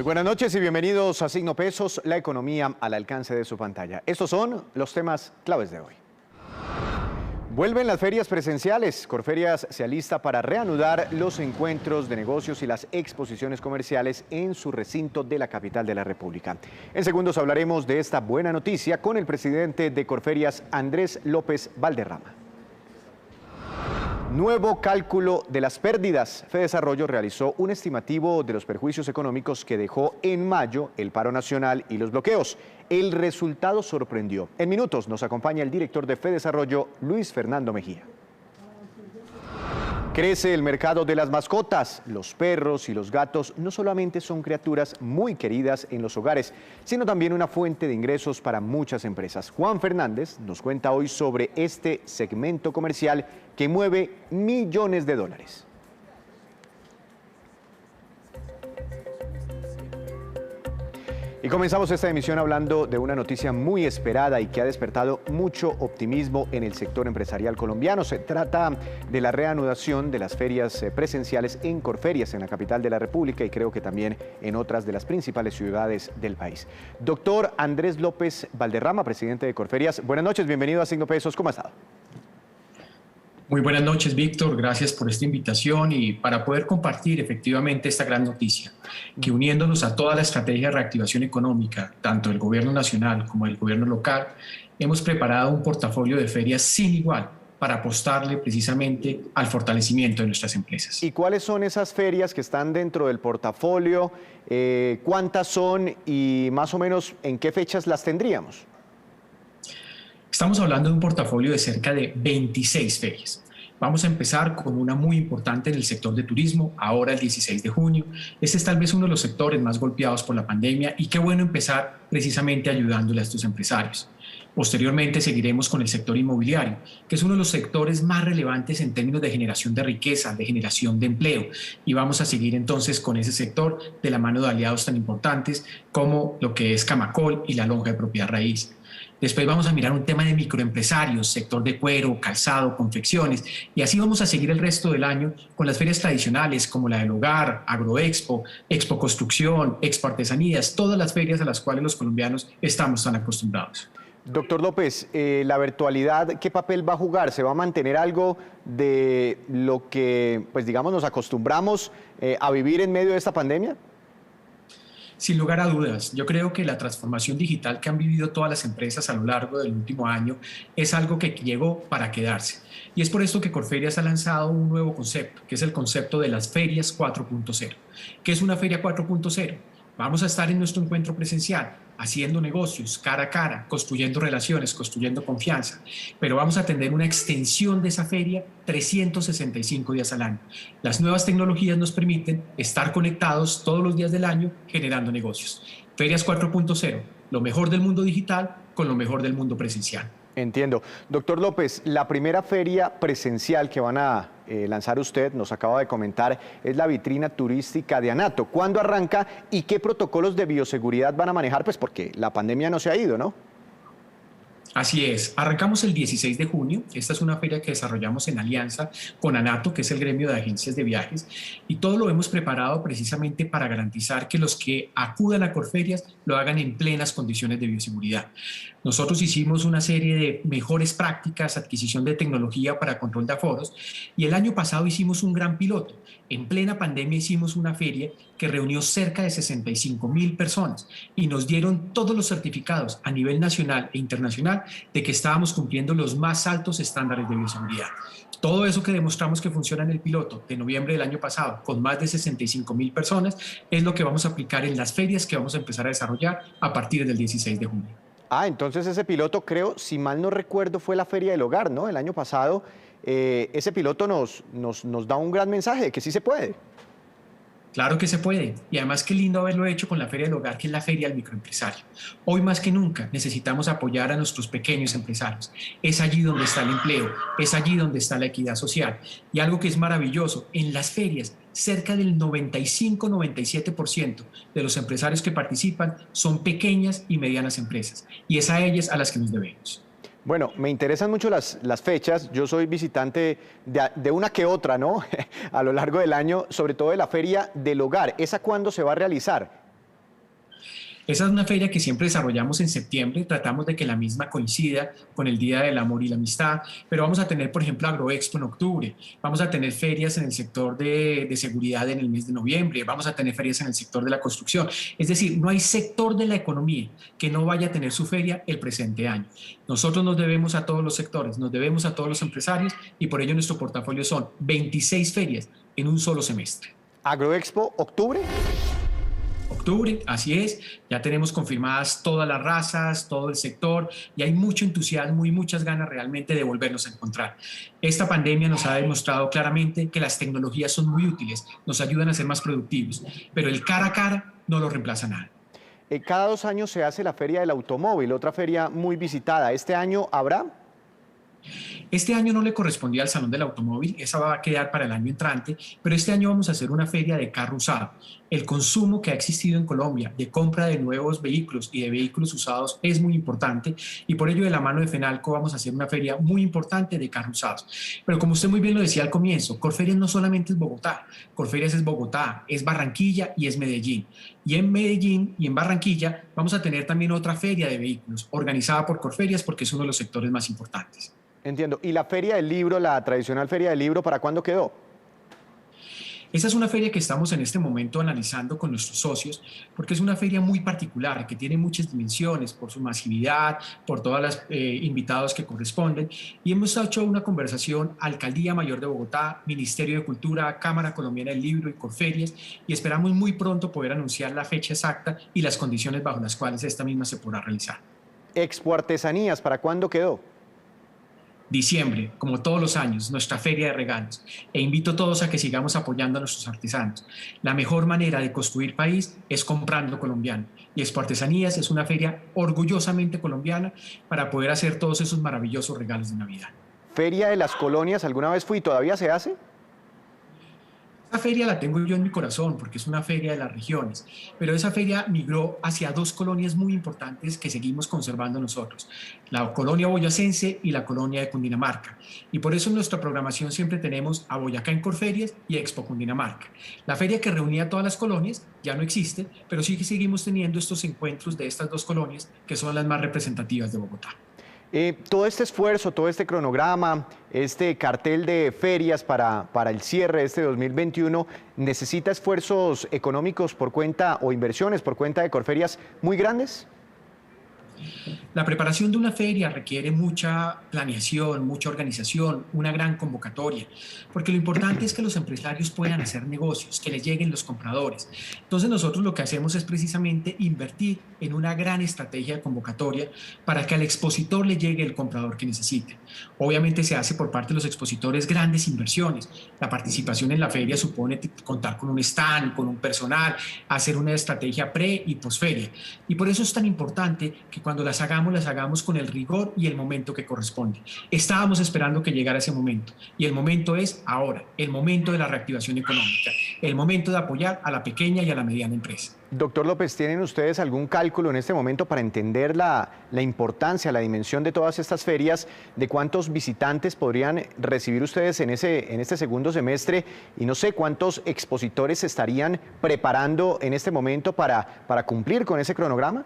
Muy buenas noches y bienvenidos a Signo Pesos, la economía al alcance de su pantalla. Estos son los temas claves de hoy. Vuelven las ferias presenciales. Corferias se alista para reanudar los encuentros de negocios y las exposiciones comerciales en su recinto de la capital de la República. En segundos hablaremos de esta buena noticia con el presidente de Corferias, Andrés López Valderrama. Nuevo cálculo de las pérdidas. Fedesarrollo realizó un estimativo de los perjuicios económicos que dejó en mayo el paro nacional y los bloqueos. El resultado sorprendió. En minutos nos acompaña el director de Fedesarrollo, Luis Fernando Mejía. Crece el mercado de las mascotas. Los perros y los gatos no solamente son criaturas muy queridas en los hogares, sino también una fuente de ingresos para muchas empresas. Juan Fernández nos cuenta hoy sobre este segmento comercial que mueve millones de dólares. Y comenzamos esta emisión hablando de una noticia muy esperada y que ha despertado mucho optimismo en el sector empresarial colombiano. Se trata de la reanudación de las ferias presenciales en Corferias, en la capital de la República y creo que también en otras de las principales ciudades del país. Doctor Andrés López Valderrama, presidente de Corferias, buenas noches, bienvenido a Signo Pesos, ¿cómo ha estado? Muy buenas noches, Víctor. Gracias por esta invitación y para poder compartir efectivamente esta gran noticia, que uniéndonos a toda la estrategia de reactivación económica, tanto del gobierno nacional como del gobierno local, hemos preparado un portafolio de ferias sin igual para apostarle precisamente al fortalecimiento de nuestras empresas. ¿Y cuáles son esas ferias que están dentro del portafolio? ¿Cuántas son y más o menos en qué fechas las tendríamos? Estamos hablando de un portafolio de cerca de 26 ferias. Vamos a empezar con una muy importante en el sector de turismo, ahora el 16 de junio. Este es tal vez uno de los sectores más golpeados por la pandemia y qué bueno empezar precisamente ayudándole a estos empresarios. Posteriormente seguiremos con el sector inmobiliario, que es uno de los sectores más relevantes en términos de generación de riqueza, de generación de empleo. Y vamos a seguir entonces con ese sector de la mano de aliados tan importantes como lo que es Camacol y la lonja de propiedad raíz. Después vamos a mirar un tema de microempresarios, sector de cuero, calzado, confecciones, y así vamos a seguir el resto del año con las ferias tradicionales como la del hogar, Agroexpo, Expo Construcción, Expo Artesanías, todas las ferias a las cuales los colombianos estamos tan acostumbrados. Doctor López, la virtualidad, ¿qué papel va a jugar? ¿Se va a mantener algo de lo que, pues digamos, nos acostumbramos a vivir en medio de esta pandemia? Sin lugar a dudas, yo creo que la transformación digital que han vivido todas las empresas a lo largo del último año es algo que llegó para quedarse. Y es por esto que Corferias ha lanzado un nuevo concepto, que es el concepto de las ferias 4.0. ¿Qué es una feria 4.0? Vamos a estar en nuestro encuentro presencial, haciendo negocios cara a cara, construyendo relaciones, construyendo confianza, pero vamos a tener una extensión de esa feria 365 días al año. Las nuevas tecnologías nos permiten estar conectados todos los días del año generando negocios. Ferias 4.0, lo mejor del mundo digital con lo mejor del mundo presencial. Entiendo. Doctor López, la primera feria presencial que van a lanzar usted, nos acaba de comentar, es la vitrina turística de Anato. ¿Cuándo arranca y qué protocolos de bioseguridad van a manejar? Pues porque la pandemia no se ha ido, ¿no? Así es, arrancamos el 16 de junio, esta es una feria que desarrollamos en alianza con ANATO, que es el gremio de agencias de viajes, y todo lo hemos preparado precisamente para garantizar que los que acudan a Corferias lo hagan en plenas condiciones de bioseguridad. Nosotros hicimos una serie de mejores prácticas, adquisición de tecnología para control de aforos, y el año pasado hicimos un gran piloto. En plena pandemia hicimos una feria que reunió cerca de 65,000 personas y nos dieron todos los certificados a nivel nacional e internacional de que estábamos cumpliendo los más altos estándares de bioseguridad. Todo eso que demostramos que funciona en el piloto de noviembre del año pasado, con más de 65,000 personas, es lo que vamos a aplicar en las ferias que vamos a empezar a desarrollar a partir del 16 de junio. Entonces ese piloto, creo, si mal no recuerdo, fue la Feria del Hogar, ¿no? El año pasado. Ese piloto nos da un gran mensaje de que sí se puede. Claro que se puede, y además qué lindo haberlo hecho con la Feria del Hogar, que es la feria del microempresario. Hoy más que nunca necesitamos apoyar a nuestros pequeños empresarios. Es allí donde está el empleo, es allí donde está la equidad social. Y algo que es maravilloso, en las ferias cerca del 95-97% de los empresarios que participan son pequeñas y medianas empresas, y es a ellas a las que nos debemos. Bueno, me interesan mucho las fechas. Yo soy visitante de una que otra, ¿no? A lo largo del año, sobre todo de la Feria del Hogar. ¿Esa cuándo se va a realizar? Esa es una feria que siempre desarrollamos en septiembre, tratamos de que la misma coincida con el Día del Amor y la Amistad, pero vamos a tener, por ejemplo, Agroexpo en octubre, vamos a tener ferias en el sector de seguridad en el mes de noviembre, vamos a tener ferias en el sector de la construcción. Es decir, no hay sector de la economía que no vaya a tener su feria el presente año. Nosotros nos debemos a todos los sectores, nos debemos a todos los empresarios y por ello nuestro portafolio son 26 ferias en un solo semestre. Agroexpo, octubre. Octubre, así es, ya tenemos confirmadas todas las razas, todo el sector y hay mucho entusiasmo y muchas ganas realmente de volvernos a encontrar. Esta pandemia nos ha demostrado claramente que las tecnologías son muy útiles, nos ayudan a ser más productivos, pero el cara a cara no lo reemplaza nada. Cada 2 años se hace la Feria del Automóvil, otra feria muy visitada. ¿Este año habrá? Este año no le correspondía al Salón del Automóvil, esa va a quedar para el año entrante, pero este año vamos a hacer una feria de carro usado. El consumo que ha existido en Colombia de compra de nuevos vehículos y de vehículos usados es muy importante y por ello de la mano de FENALCO vamos a hacer una feria muy importante de carros usados. Pero como usted muy bien lo decía al comienzo, Corferias no solamente es Bogotá, Corferias es Bogotá, es Barranquilla y es Medellín. Y en Medellín y en Barranquilla vamos a tener también otra feria de vehículos organizada por Corferias porque es uno de los sectores más importantes. Entiendo. ¿Y la Feria del Libro, la tradicional Feria del Libro, para cuándo quedó? Esa es una feria que estamos en este momento analizando con nuestros socios, porque es una feria muy particular, que tiene muchas dimensiones, por su masividad, por todos los invitados que corresponden, y hemos hecho una conversación Alcaldía Mayor de Bogotá, Ministerio de Cultura, Cámara Colombiana del Libro y Corferias, y esperamos muy pronto poder anunciar la fecha exacta y las condiciones bajo las cuales esta misma se podrá realizar. Expo Artesanías, ¿para cuándo quedó? Diciembre, como todos los años, nuestra feria de regalos. E invito a todos a que sigamos apoyando a nuestros artesanos. La mejor manera de construir país es comprando colombiano. Y Expo Artesanías es una feria orgullosamente colombiana para poder hacer todos esos maravillosos regalos de Navidad. Feria de las Colonias, ¿alguna vez fui? ¿Todavía se hace? Esa feria la tengo yo en mi corazón porque es una feria de las regiones, pero esa feria migró hacia dos colonias muy importantes que seguimos conservando nosotros, la colonia boyacense y la colonia de Cundinamarca. Y por eso en nuestra programación siempre tenemos a Boyacá en Corferias y Expo Cundinamarca. La feria que reunía a todas las colonias ya no existe, pero sí que seguimos teniendo estos encuentros de estas dos colonias que son las más representativas de Bogotá. Todo este esfuerzo, todo este cronograma, este cartel de ferias para el cierre de este 2021, ¿necesita esfuerzos económicos por cuenta o inversiones por cuenta de Corferias muy grandes? La preparación de una feria requiere mucha planeación, mucha organización, una gran convocatoria, porque lo importante es que los empresarios puedan hacer negocios, que les lleguen los compradores. Entonces nosotros lo que hacemos es precisamente invertir en una gran estrategia de convocatoria para que al expositor le llegue el comprador que necesite. Obviamente se hace por parte de los expositores grandes inversiones. La participación en la feria supone contar con un stand, con un personal, hacer una estrategia pre y posferia. Y por eso es tan importante que cuando las hagamos con el rigor y el momento que corresponde. Estábamos esperando que llegara ese momento y el momento es ahora, el momento de la reactivación económica, el momento de apoyar a la pequeña y a la mediana empresa. Doctor López, ¿tienen ustedes algún cálculo en este momento para entender la importancia, la dimensión de todas estas ferias, de cuántos visitantes podrían recibir ustedes en este segundo semestre y no sé cuántos expositores se estarían preparando en este momento para cumplir con ese cronograma?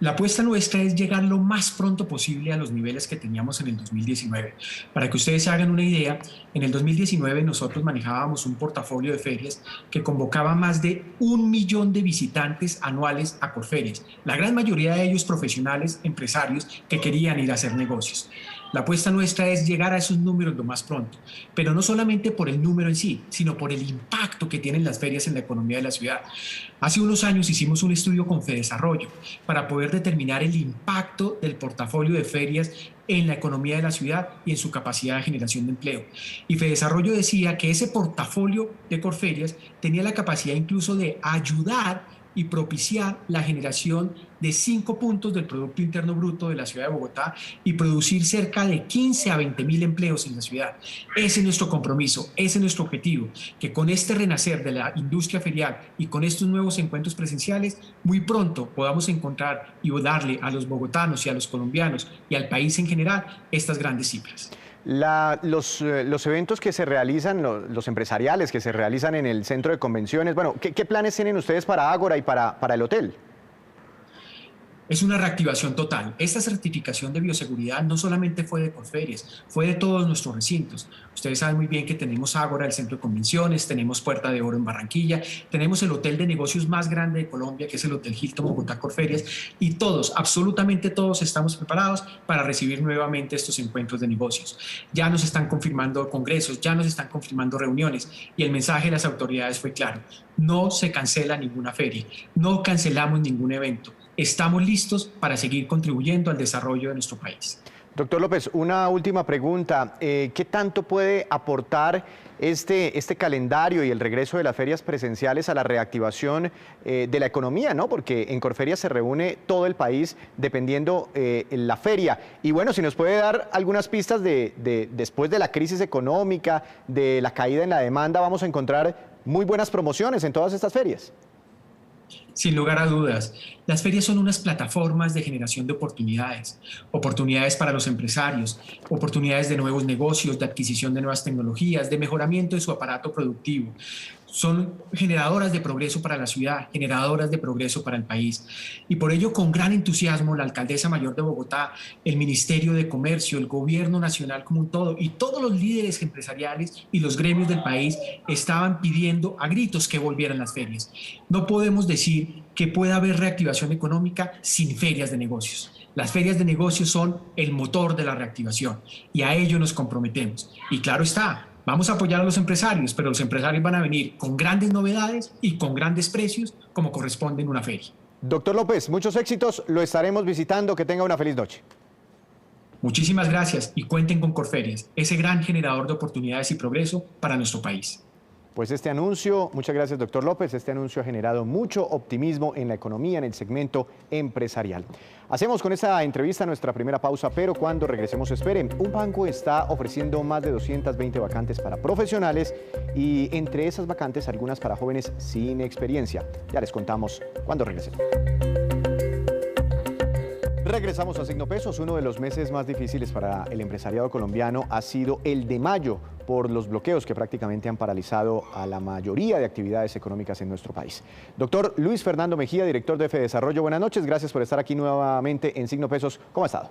La apuesta nuestra es llegar lo más pronto posible a los niveles que teníamos en el 2019. Para que ustedes se hagan una idea, en el 2019 nosotros manejábamos un portafolio de ferias que convocaba más de 1 millón de visitantes anuales a Corferias. La gran mayoría de ellos profesionales, empresarios que querían ir a hacer negocios. La apuesta nuestra es llegar a esos números lo más pronto, pero no solamente por el número en sí, sino por el impacto que tienen las ferias en la economía de la ciudad. Hace unos años hicimos un estudio con Fedesarrollo para poder determinar el impacto del portafolio de ferias en la economía de la ciudad y en su capacidad de generación de empleo. Y Fedesarrollo decía que ese portafolio de Corferias tenía la capacidad incluso de ayudar y propiciar la generación de 5 puntos del Producto Interno Bruto de la ciudad de Bogotá y producir cerca de 15 a 20 mil empleos en la ciudad. Ese es nuestro compromiso, ese es nuestro objetivo, que con este renacer de la industria ferial y con estos nuevos encuentros presenciales, muy pronto podamos encontrar y darle a los bogotanos y a los colombianos y al país en general estas grandes cifras. Los eventos que se realizan, los empresariales que se realizan en el centro de convenciones, bueno, ¿qué planes tienen ustedes para Ágora y para el hotel? Es una reactivación total. Esta certificación de bioseguridad no solamente fue de Corferias, fue de todos nuestros recintos. Ustedes saben muy bien que tenemos Ágora, el centro de convenciones, tenemos Puerta de Oro en Barranquilla, tenemos el hotel de negocios más grande de Colombia, que es el Hotel Hilton Bogotá Corferias, y todos, absolutamente todos, estamos preparados para recibir nuevamente estos encuentros de negocios. Ya nos están confirmando congresos, ya nos están confirmando reuniones, y el mensaje de las autoridades fue claro: no se cancela ninguna feria, no cancelamos ningún evento. Estamos listos para seguir contribuyendo al desarrollo de nuestro país. Doctor López, una última pregunta. ¿Qué tanto puede aportar este calendario y el regreso de las ferias presenciales a la reactivación de la economía, ¿no? Porque en Corferias se reúne todo el país dependiendo la feria. Y bueno, si nos puede dar algunas pistas después de la crisis económica, de la caída en la demanda, vamos a encontrar muy buenas promociones en todas estas ferias. Sin lugar a dudas, las ferias son unas plataformas de generación de oportunidades, oportunidades para los empresarios, oportunidades de nuevos negocios, de adquisición de nuevas tecnologías, de mejoramiento de su aparato productivo. Son generadoras de progreso para la ciudad, generadoras de progreso para el país. Y por ello, con gran entusiasmo, la alcaldesa mayor de Bogotá, el Ministerio de Comercio, el gobierno nacional como un todo y todos los líderes empresariales y los gremios del país estaban pidiendo a gritos que volvieran las ferias. No podemos decir que pueda haber reactivación económica sin ferias de negocios. Las ferias de negocios son el motor de la reactivación y a ello nos comprometemos. Y claro está, vamos a apoyar a los empresarios, pero los empresarios van a venir con grandes novedades y con grandes precios como corresponde en una feria. Doctor López, muchos éxitos, lo estaremos visitando, que tenga una feliz noche. Muchísimas gracias y cuenten con Corferias, ese gran generador de oportunidades y progreso para nuestro país. Pues este anuncio, muchas gracias doctor López, este anuncio ha generado mucho optimismo en la economía, en el segmento empresarial. Hacemos con esta entrevista nuestra primera pausa, pero cuando regresemos esperen, un banco está ofreciendo más de 220 vacantes para profesionales y entre esas vacantes algunas para jóvenes sin experiencia. Ya les contamos cuando regresemos. Regresamos a Signo Pesos. Uno de los meses más difíciles para el empresariado colombiano ha sido el de mayo por los bloqueos que prácticamente han paralizado a la mayoría de actividades económicas en nuestro país. Doctor Luis Fernando Mejía, director de FEDesarrollo, buenas noches. Gracias por estar aquí nuevamente en Signo Pesos. ¿Cómo ha estado?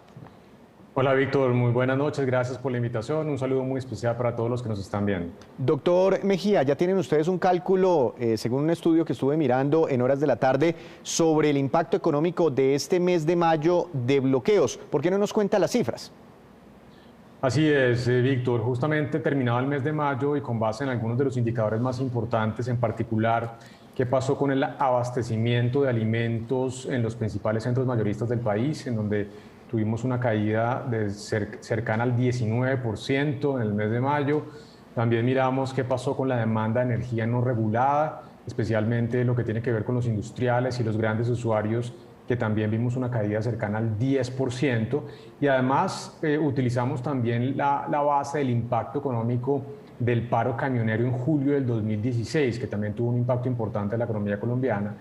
Hola Víctor, muy buenas noches, gracias por la invitación, un saludo muy especial para todos los que nos están viendo. Doctor Mejía, ya tienen ustedes un cálculo, según un estudio que estuve mirando en horas de la tarde, sobre el impacto económico de este mes de mayo de bloqueos. ¿Por qué no nos cuenta las cifras? Así es, Víctor, justamente terminado el mes de mayo y con base en algunos de los indicadores más importantes, en particular, qué pasó con el abastecimiento de alimentos en los principales centros mayoristas del país, en donde tuvimos una caída cercana al 19% en el mes de mayo. También miramos qué pasó con la demanda de energía no regulada, especialmente lo que tiene que ver con los industriales y los grandes usuarios, que también vimos una caída cercana al 10%. Y además utilizamos también la base del impacto económico del paro camionero en julio del 2016, que también tuvo un impacto importante en la economía colombiana.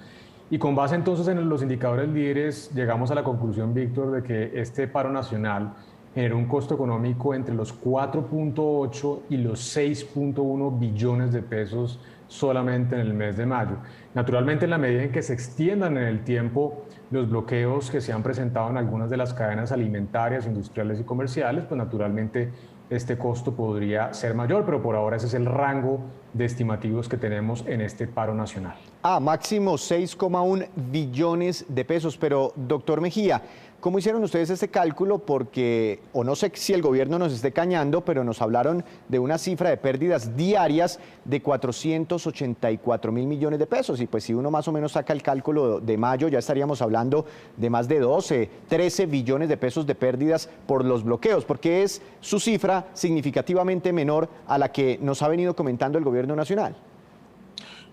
Y con base entonces en los indicadores líderes, llegamos a la conclusión, Víctor, de que este paro nacional generó un costo económico entre los 4.8 y los 6.1 billones de pesos solamente en el mes de mayo. Naturalmente, en la medida en que se extiendan en el tiempo los bloqueos que se han presentado en algunas de las cadenas alimentarias, industriales y comerciales, pues naturalmente este costo podría ser mayor, pero por ahora ese es el rango de estimativos que tenemos en este paro nacional. Máximo 6,1 billones de pesos, pero doctor Mejía, ¿cómo hicieron ustedes este cálculo? Porque, o no sé si el gobierno nos esté cañando, pero nos hablaron de una cifra de pérdidas diarias de 484 mil millones de pesos. Y pues si uno más o menos saca el cálculo de mayo, ya estaríamos hablando de más de 12, 13 billones de pesos de pérdidas por los bloqueos, porque es su cifra significativamente menor a la que nos ha venido comentando el gobierno nacional.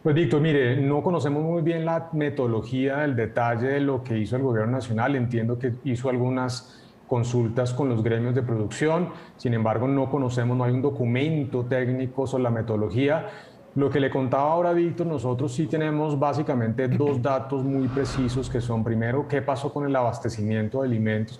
Pues Víctor, mire, no conocemos muy bien la metodología, el detalle de lo que hizo el gobierno nacional. Entiendo que hizo algunas consultas con los gremios de producción, sin embargo no conocemos, no hay un documento técnico sobre la metodología. Lo que le contaba ahora Víctor, nosotros sí tenemos básicamente dos datos muy precisos, que son primero qué pasó con el abastecimiento de alimentos,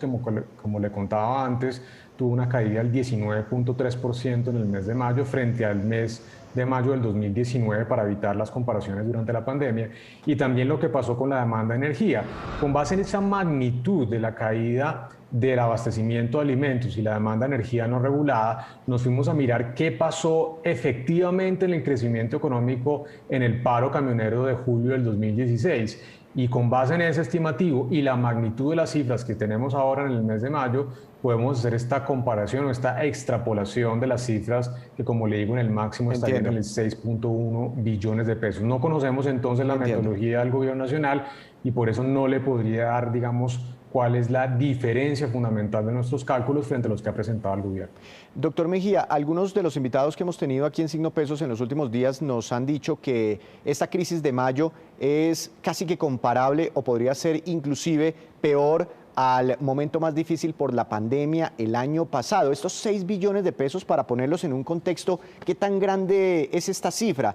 como le contaba antes, tuvo una caída del 19.3% en el mes de mayo frente al mes de mayo del 2019 para evitar las comparaciones durante la pandemia, y también lo que pasó con la demanda de energía. Con base en esa magnitud de la caída del abastecimiento de alimentos y la demanda de energía no regulada, nos fuimos a mirar qué pasó efectivamente en el crecimiento económico en el paro camionero de julio del 2016. Y con base en ese estimativo y la magnitud de las cifras que tenemos ahora en el mes de mayo, podemos hacer esta comparación o esta extrapolación de las cifras que, como le digo, en el máximo estarían en el 6.1 billones de pesos. No conocemos entonces la metodología del gobierno nacional y por eso no le podría dar, digamos, cuál es la diferencia fundamental de nuestros cálculos frente a los que ha presentado el gobierno. Doctor Mejía, algunos de los invitados que hemos tenido aquí en Signo Pesos en los últimos días nos han dicho que esta crisis de mayo es casi que comparable o podría ser inclusive peor al momento más difícil por la pandemia el año pasado. Estos 6 billones de pesos, para ponerlos en un contexto, ¿qué tan grande es esta cifra?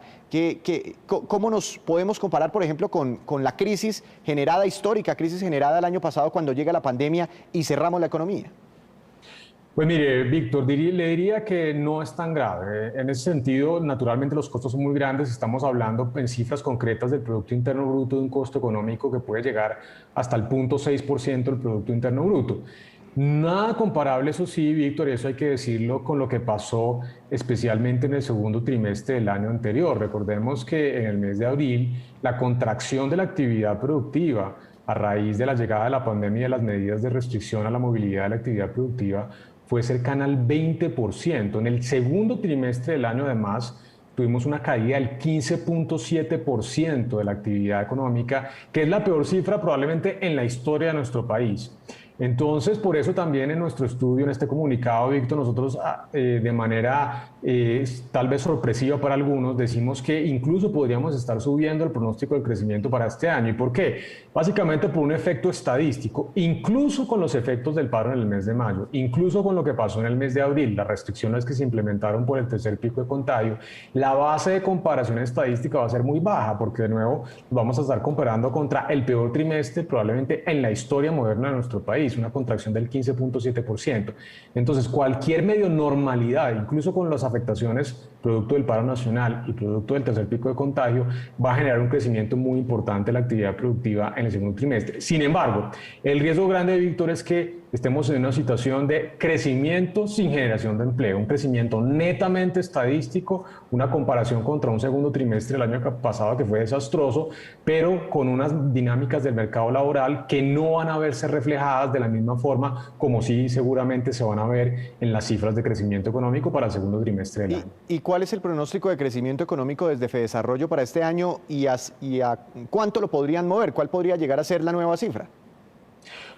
¿Cómo nos podemos comparar, por ejemplo, con la crisis generada, histórica crisis generada el año pasado cuando llega la pandemia y cerramos la economía? Pues mire, Víctor, le diría que no es tan grave. En ese sentido, naturalmente los costos son muy grandes. Estamos hablando en cifras concretas del Producto Interno Bruto de un costo económico que puede llegar hasta el 0.6% del Producto Interno Bruto. Nada comparable, eso sí, Víctor, y eso hay que decirlo, con lo que pasó especialmente en el segundo trimestre del año anterior. Recordemos que en el mes de abril, la contracción de la actividad productiva a raíz de la llegada de la pandemia y de las medidas de restricción a la movilidad de la actividad productiva fue cercana al 20%. En el segundo trimestre del año, además, tuvimos una caída del 15.7% de la actividad económica, que es la peor cifra probablemente en la historia de nuestro país. Entonces, por eso también en nuestro estudio, en este comunicado, Víctor, nosotros de manera tal vez sorpresiva para algunos, decimos que incluso podríamos estar subiendo el pronóstico de crecimiento para este año. ¿Y por qué? Básicamente por un efecto estadístico, incluso con los efectos del paro en el mes de mayo, incluso con lo que pasó en el mes de abril, las restricciones que se implementaron por el tercer pico de contagio, la base de comparación estadística va a ser muy baja, porque de nuevo vamos a estar comparando contra el peor trimestre probablemente en la historia moderna de nuestro país, una contracción del 15.7%. Entonces, cualquier medio normalidad, incluso con las afectaciones producto del paro nacional y producto del tercer pico de contagio, va a generar un crecimiento muy importante de la actividad productiva en el segundo trimestre. Sin embargo, el riesgo grande, Víctor, es que estemos en una situación de crecimiento sin generación de empleo, un crecimiento netamente estadístico, una comparación contra un segundo trimestre del año pasado que fue desastroso, pero con unas dinámicas del mercado laboral que no van a verse reflejadas de la misma forma como sí seguramente se van a ver en las cifras de crecimiento económico para el segundo trimestre del año. ¿Y cuál es el pronóstico de crecimiento económico desde Fedesarrollo para este año y a cuánto lo podrían mover? ¿Cuál podría llegar a ser la nueva cifra?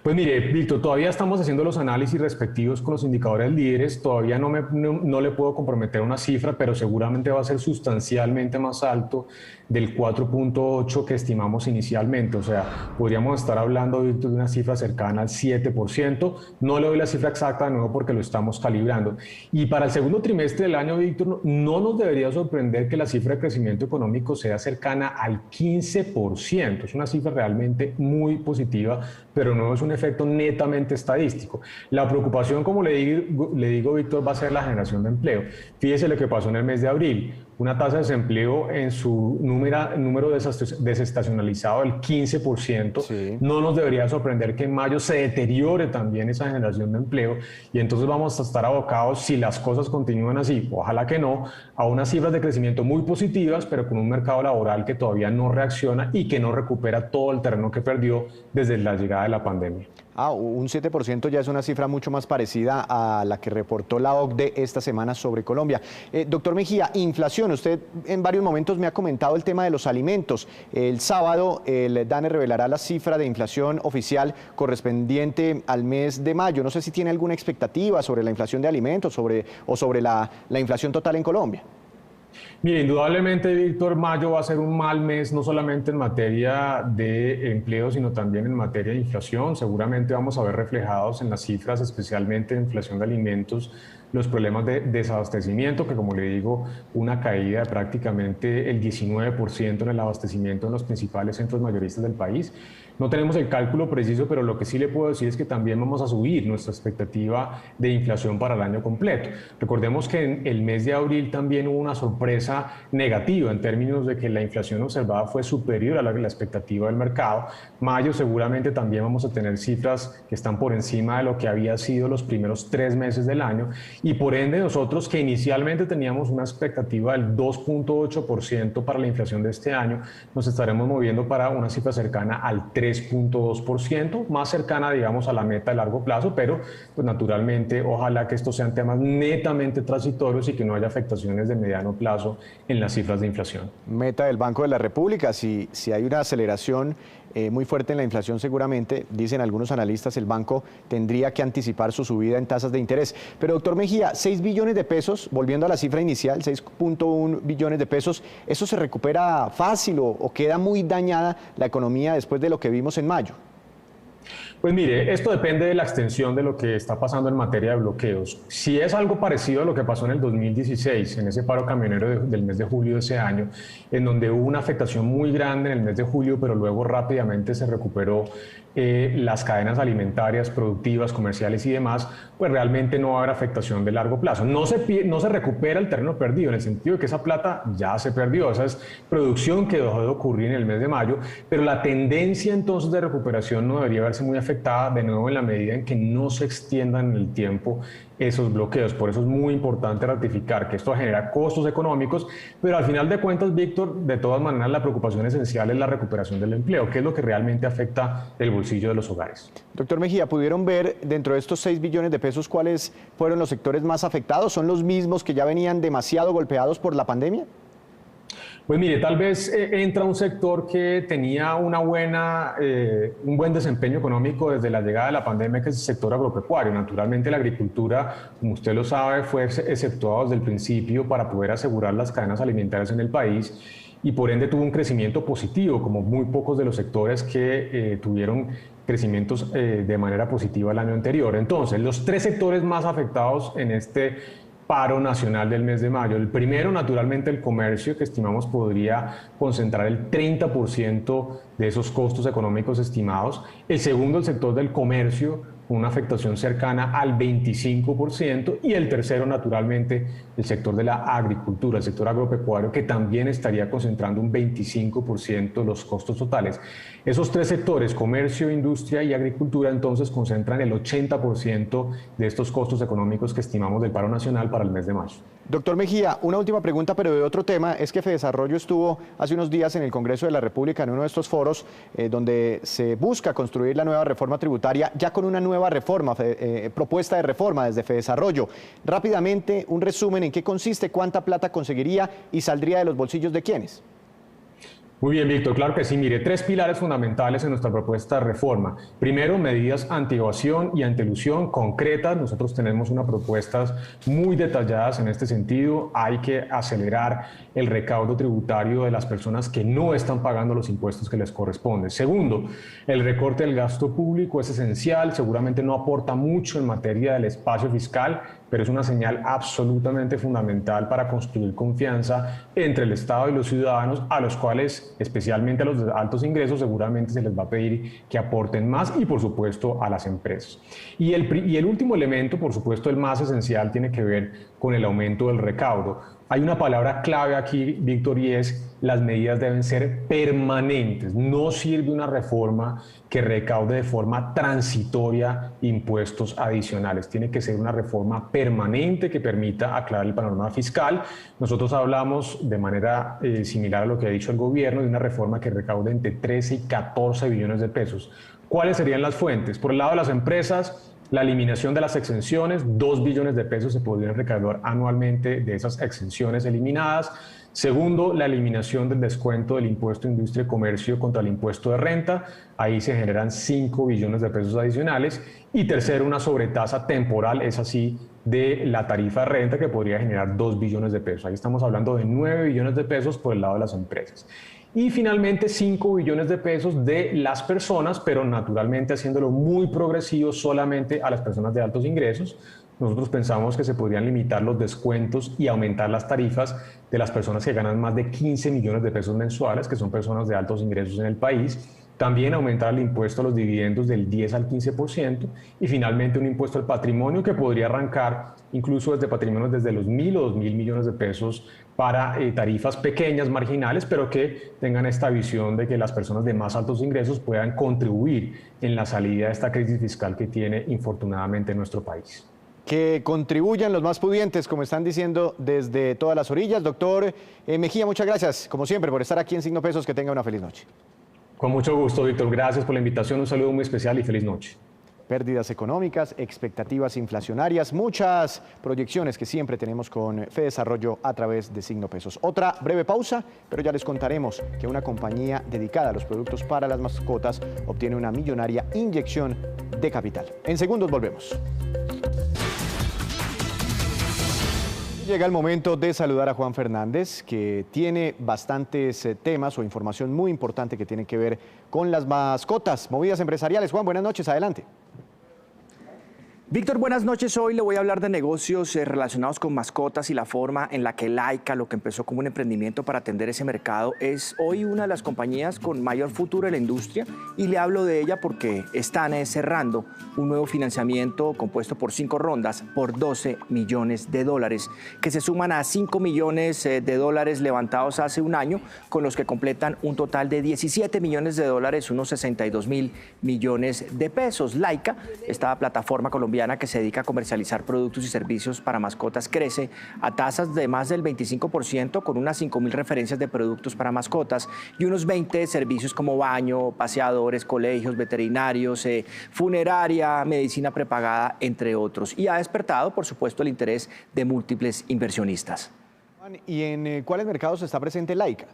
Pues mire, Víctor, todavía estamos haciendo los análisis respectivos con los indicadores líderes, todavía no le puedo comprometer una cifra, pero seguramente va a ser sustancialmente más alto del 4.8 que estimamos inicialmente, o sea, podríamos estar hablando, Víctor, de una cifra cercana al 7%, no le doy la cifra exacta de nuevo porque lo estamos calibrando. Y para el segundo trimestre del año, Víctor, no nos debería sorprender que la cifra de crecimiento económico sea cercana al 15%, es una cifra realmente muy positiva, pero no es un efecto netamente estadístico. La preocupación, como le digo, Víctor, va a ser la generación de empleo. Fíjese lo que pasó en el mes de abril, una tasa de desempleo en su número desestacionalizado del 15%. Sí. No nos debería sorprender que en mayo se deteriore también esa generación de empleo y entonces vamos a estar abocados, si las cosas continúan así, ojalá que no, a unas cifras de crecimiento muy positivas, pero con un mercado laboral que todavía no reacciona y que no recupera todo el terreno que perdió desde la llegada de la pandemia. Un 7% ya es una cifra mucho más parecida a la que reportó la OCDE esta semana sobre Colombia. Doctor Mejía, inflación. Usted en varios momentos me ha comentado el tema de los alimentos. El sábado el DANE revelará la cifra de inflación oficial correspondiente al mes de mayo. No sé si tiene alguna expectativa sobre la inflación de alimentos o sobre la inflación total en Colombia. Mire, indudablemente, Víctor, mayo va a ser un mal mes, no solamente en materia de empleo, sino también en materia de inflación. Seguramente vamos a ver reflejados en las cifras, especialmente en inflación de alimentos, los problemas de desabastecimiento, que como le digo, una caída de prácticamente el 19% en el abastecimiento en los principales centros mayoristas del país. No tenemos el cálculo preciso, pero lo que sí le puedo decir es que también vamos a subir nuestra expectativa de inflación para el año completo. Recordemos que en el mes de abril también hubo una sorpresa negativa en términos de que la inflación observada fue superior a la expectativa del mercado. Mayo seguramente también vamos a tener cifras que están por encima de lo que había sido los primeros 3 meses del año y por ende nosotros que inicialmente teníamos una expectativa del 2.8% para la inflación de este año, nos estaremos moviendo para una cifra cercana al 3.2%, más cercana, digamos, a la meta de largo plazo, pero pues naturalmente ojalá que estos sean temas netamente transitorios y que no haya afectaciones de mediano plazo en las cifras de inflación. Meta del Banco de la República, si hay una aceleración muy fuerte en la inflación, seguramente, dicen algunos analistas, el banco tendría que anticipar su subida en tasas de interés. Pero, doctor Mejía, 6 billones de pesos, volviendo a la cifra inicial, 6.1 billones de pesos, ¿eso se recupera fácil o queda muy dañada la economía después de lo que vimos en mayo? Pues mire, esto depende de la extensión de lo que está pasando en materia de bloqueos. Si es algo parecido a lo que pasó en el 2016, en ese paro camionero del mes de julio de ese año, en donde hubo una afectación muy grande en el mes de julio, pero luego rápidamente se recuperó las cadenas alimentarias, productivas, comerciales y demás, pues realmente no va a haber afectación de largo plazo. No se recupera el terreno perdido, en el sentido de que esa plata ya se perdió, esa es producción que dejó de ocurrir en el mes de mayo, pero la tendencia entonces de recuperación no debería verse muy afectada de nuevo en la medida en que no se extiendan en el tiempo esos bloqueos. Por eso es muy importante ratificar que esto genera costos económicos, pero al final de cuentas, Víctor, de todas maneras la preocupación esencial es la recuperación del empleo, que es lo que realmente afecta el bolsillo de los hogares. Doctor Mejía, ¿pudieron ver dentro de estos 6 billones de pesos cuáles fueron los sectores más afectados? ¿Son los mismos que ya venían demasiado golpeados por la pandemia? Pues mire, tal vez entra un sector que tenía un buen desempeño económico desde la llegada de la pandemia, que es el sector agropecuario. Naturalmente la agricultura, como usted lo sabe, fue exceptuado desde el principio para poder asegurar las cadenas alimentarias en el país y por ende tuvo un crecimiento positivo, como muy pocos de los sectores que tuvieron crecimientos de manera positiva el año anterior. Entonces, los 3 sectores más afectados en este paro nacional del mes de mayo. El primero, naturalmente, el comercio, que estimamos podría concentrar el 30% de esos costos económicos estimados. El segundo, el sector del comercio, una afectación cercana al 25%, y el tercero, naturalmente, el sector de la agricultura, el sector agropecuario, que también estaría concentrando un 25% de los costos totales. Esos 3 sectores, comercio, industria y agricultura, entonces concentran el 80% de estos costos económicos que estimamos del paro nacional para el mes de mayo. Doctor Mejía, una última pregunta, pero de otro tema, es que Fedesarrollo estuvo hace unos días en el Congreso de la República, en uno de estos foros, donde se busca construir la nueva reforma tributaria, ya con una nueva reforma, propuesta de reforma desde Fedesarrollo. Rápidamente, un resumen en qué consiste, cuánta plata conseguiría y saldría de los bolsillos de quiénes. Muy bien, Víctor, claro que sí. Mire, 3 pilares fundamentales en nuestra propuesta de reforma. Primero, medidas anti-evasión y anti-elusión concretas. Nosotros tenemos unas propuestas muy detalladas en este sentido. Hay que acelerar el recaudo tributario de las personas que no están pagando los impuestos que les corresponden. Segundo, el recorte del gasto público es esencial. Seguramente no aporta mucho en materia del espacio fiscal, pero es una señal absolutamente fundamental para construir confianza entre el Estado y los ciudadanos, a los cuales, especialmente a los de altos ingresos, seguramente se les va a pedir que aporten más, y por supuesto a las empresas. Y el último elemento, por supuesto el más esencial, tiene que ver con el aumento del recaudo. Hay una palabra clave aquí, Víctor, y es: las medidas deben ser permanentes. No sirve una reforma que recaude de forma transitoria impuestos adicionales. Tiene que ser una reforma permanente que permita aclarar el panorama fiscal. Nosotros hablamos de manera similar a lo que ha dicho el gobierno, de una reforma que recaude entre 13 y 14 billones de pesos. ¿Cuáles serían las fuentes? Por el lado de las empresas, la eliminación de las exenciones, 2 billones de pesos se podrían recaudar anualmente de esas exenciones eliminadas. Segundo, la eliminación del descuento del impuesto de industria y comercio contra el impuesto de renta. Ahí se generan 5 billones de pesos adicionales. Y tercero, una sobretasa temporal, es así, de la tarifa de renta, que podría generar 2 billones de pesos. Ahí estamos hablando de 9 billones de pesos por el lado de las empresas. Y finalmente 5 billones de pesos de las personas, pero naturalmente haciéndolo muy progresivo solamente a las personas de altos ingresos. Nosotros pensamos que se podrían limitar los descuentos y aumentar las tarifas de las personas que ganan más de 15 millones de pesos mensuales, que son personas de altos ingresos en el país. también aumentar el impuesto a los dividendos del 10 al 15% y finalmente un impuesto al patrimonio que podría arrancar incluso desde patrimonios desde los 1.000 o 2.000 millones de pesos para tarifas pequeñas, marginales, pero que tengan esta visión de que las personas de más altos ingresos puedan contribuir en la salida de esta crisis fiscal que tiene infortunadamente nuestro país. Que contribuyan los más pudientes, como están diciendo desde todas las orillas. Doctor Mejía, muchas gracias, como siempre, por estar aquí en Signo Pesos. Que tenga una feliz noche. Con mucho gusto, Víctor. Gracias por la invitación. Un saludo muy especial y feliz noche. Pérdidas económicas, expectativas inflacionarias, muchas proyecciones que siempre tenemos con FEDesarrollo a través de Signo Pesos. Otra breve pausa, pero ya les contaremos que una compañía dedicada a los productos para las mascotas obtiene una millonaria inyección de capital. En segundos volvemos. Llega el momento de saludar a Juan Fernández, que tiene bastantes temas o información muy importante que tiene que ver con las mascotas, movidas empresariales. Juan, buenas noches, adelante. Víctor, buenas noches. Hoy le voy a hablar de negocios relacionados con mascotas y la forma en la que Laika, lo que empezó como un emprendimiento para atender ese mercado, es hoy una de las compañías con mayor futuro en la industria, y le hablo de ella porque están cerrando un nuevo financiamiento compuesto por 5 rondas por $12 millones, que se suman a $5 millones levantados hace un año, con los que completan un total de $17 millones, unos 62.000 millones de pesos. Laika, esta plataforma colombiana que se dedica a comercializar productos y servicios para mascotas, crece a tasas de más del 25%, con unas 5.000 referencias de productos para mascotas y unos 20 servicios como baño, paseadores, colegios, veterinarios, funeraria, medicina prepagada, entre otros. Y ha despertado, por supuesto, el interés de múltiples inversionistas. ¿Y en cuáles mercados está presente Laika?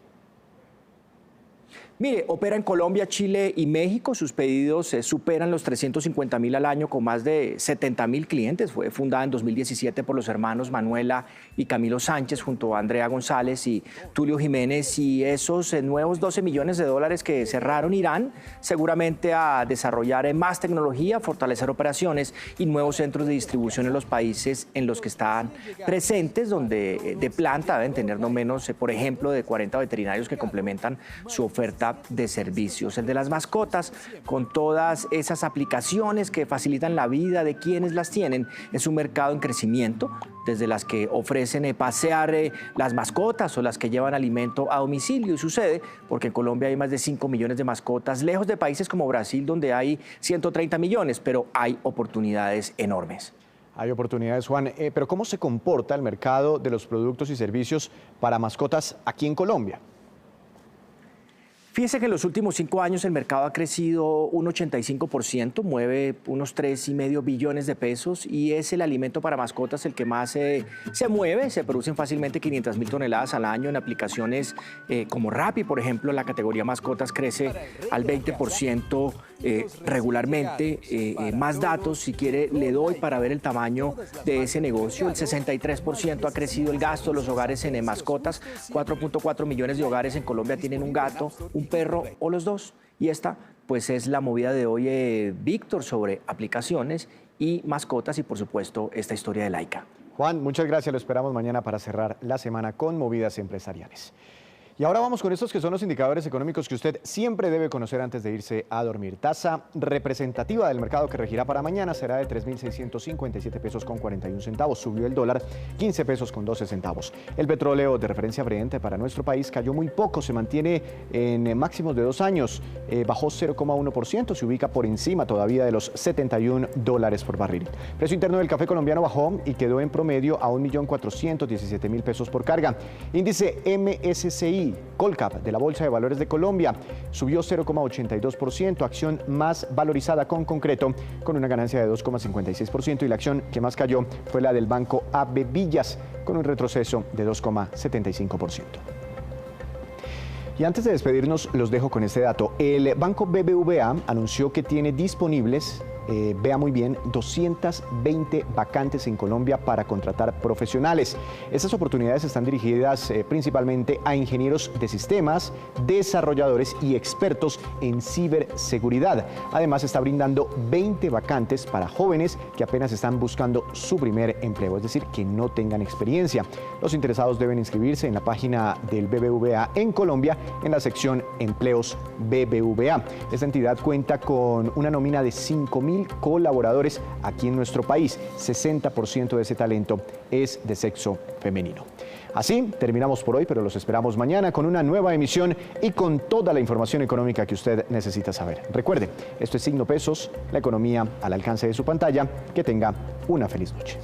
Mire, opera en Colombia, Chile y México. Sus pedidos superan los 350.000 al año, con más de 70.000 clientes. Fue fundada en 2017 por los hermanos Manuela y Camilo Sánchez, junto a Andrea González y Tulio Jiménez. Y esos nuevos $12 millones que cerraron irán seguramente a desarrollar más tecnología, fortalecer operaciones y nuevos centros de distribución en los países en los que están presentes, donde de planta deben tener no menos, por ejemplo, de 40 veterinarios que complementan su oferta de servicios. El de las mascotas, con todas esas aplicaciones que facilitan la vida de quienes las tienen, es un mercado en crecimiento, desde las que ofrecen pasear las mascotas o las que llevan alimento a domicilio. Y sucede porque en Colombia hay más de 5 millones de mascotas, lejos de países como Brasil, donde hay 130 millones, pero hay oportunidades enormes. Hay oportunidades, Juan, pero ¿cómo se comporta el mercado de los productos y servicios para mascotas aquí en Colombia? Fíjese que en los últimos 5 años el mercado ha crecido un 85%, mueve unos 3,5 billones de pesos, y es el alimento para mascotas el que más se mueve. Se producen fácilmente 500.000 toneladas al año en aplicaciones como Rappi, por ejemplo. La categoría mascotas crece al 20% regularmente. Más datos, si quiere, le doy para ver el tamaño de ese negocio. El 63% ha crecido el gasto de los hogares en mascotas. 4.4 millones de hogares en Colombia tienen un gato, un perro o los dos. Y esta, pues, es la movida de hoy, Víctor, sobre aplicaciones y mascotas y, por supuesto, esta historia de Laika. Juan, muchas gracias. Lo esperamos mañana para cerrar la semana con movidas empresariales. Y ahora vamos con estos que son los indicadores económicos que usted siempre debe conocer antes de irse a dormir. Tasa representativa del mercado que regirá para mañana será de 3.657 pesos con 41 centavos. Subió el dólar 15 pesos con 12 centavos. El petróleo de referencia Brent para nuestro país cayó muy poco, se mantiene en máximos de 2 años. Bajó 0,1%, se ubica por encima todavía de los $71 por barril. Precio interno del café colombiano bajó y quedó en promedio a 1.417.000 pesos por carga. Índice MSCI Colcap de la Bolsa de Valores de Colombia subió 0,82%, acción más valorizada con Concreto, con una ganancia de 2,56%, y la acción que más cayó fue la del Banco AB Villas, con un retroceso de 2,75%. Y antes de despedirnos, los dejo con este dato. El Banco BBVA anunció que tiene disponibles vea muy bien, 220 vacantes en Colombia para contratar profesionales. Estas oportunidades están dirigidas principalmente a ingenieros de sistemas, desarrolladores y expertos en ciberseguridad. Además, está brindando 20 vacantes para jóvenes que apenas están buscando su primer empleo, es decir, que no tengan experiencia. Los interesados deben inscribirse en la página del BBVA en Colombia en la sección Empleos BBVA. Esta entidad cuenta con una nómina de 5.000 colaboradores aquí en nuestro país. 60% de ese talento es de sexo femenino. Así terminamos por hoy, pero los esperamos mañana con una nueva emisión y con toda la información económica que usted necesita saber. Recuerde, esto es Signo Pesos, la economía al alcance de su pantalla. Que tenga una feliz noche.